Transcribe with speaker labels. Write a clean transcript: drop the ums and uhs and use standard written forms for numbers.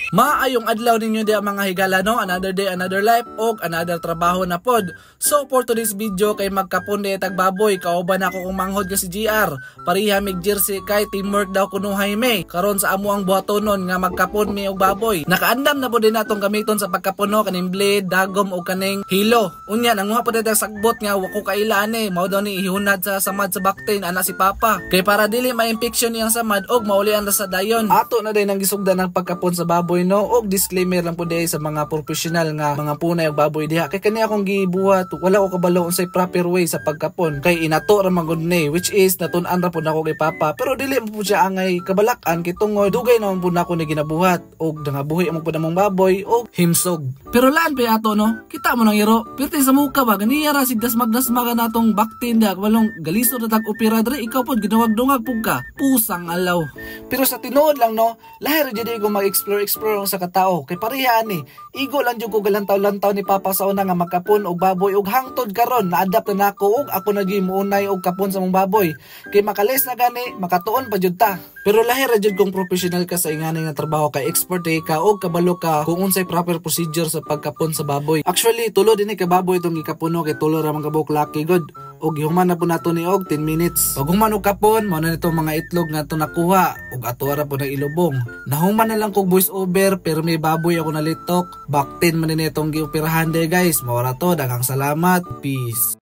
Speaker 1: Maayong adlaw ninyo di mga higala no, another day, another life, og another trabaho na pod. So for today's video kay magkapunde tagbaboy, kauban ako kung manghod nga si GR. Pariha mig jersey kay teamwork daw kuno Jaime. Karon sa amo ang buhatonon nga magkapon mi og baboy. Nakaandam na po din natong gamiton sa pagkapuno kaning blade, dagom o kaning hilo. Unya nanguha po dito sagbot nga wako kaila ani, mao daw ni ihunad sa samad sa baktin ana si Papa. Kay para dili ma-infection iyang samad og maulian ra sa dayon. Ato na din ang gisugdan ng pagkapon sa baboy no, og disclaimer lang po day sa mga professional nga mga punay og baboy diha. Kay kani akong gibuhat, wala ko kabalo unsay proper way sa pagkapon. Kay inato ra magud ni, which is natun-an ra pud nako kay Papa. Pero dili mo po siya angay kabalakan kay tungod dugay naman po nako ni ginabuhat og nangabuhi mo pud among baboy og himsog. Pero laan pa ato no, kita mo nang iro. Pirti sa muka ba ganiya ra sig dasmag-dasmaga natong baktin da walong galisod na tag opera dre, ikaw pod ginawag-dungag pug ka. Pusang alaw. Pero sa tinuod lang no, lahi ra jud ko mag-explore sa katao. Kay pareha ni, igo lang jud ko galantaw-lantaw ni Papa sa una nga magkapon og baboy og hangtod karon na-adapt na nako og ako nagimuunay og kapon sa mong baboy. Kay makales na gani, makatuon pa jud ta. Pero lahi ra jud kung professional ka sa ingani nga trabaho, kay expert ka og kabalo ka kung unsay proper procedure sa pagkapon sa baboy. Actually, tulo din kay baboy itong gikapuno kay tulo ra man kabuk laki god. Og human na po nato ni og 10 minutes. Pag human og kapon, mao na nito mga itlog nga to nakuha og ato ra po na ilubong. Nahuman na lang kog voice over pero may baboy ako nalitok. Back 10 man ni itong gioperahan day guys. Mao ra to, daghang salamat. Peace.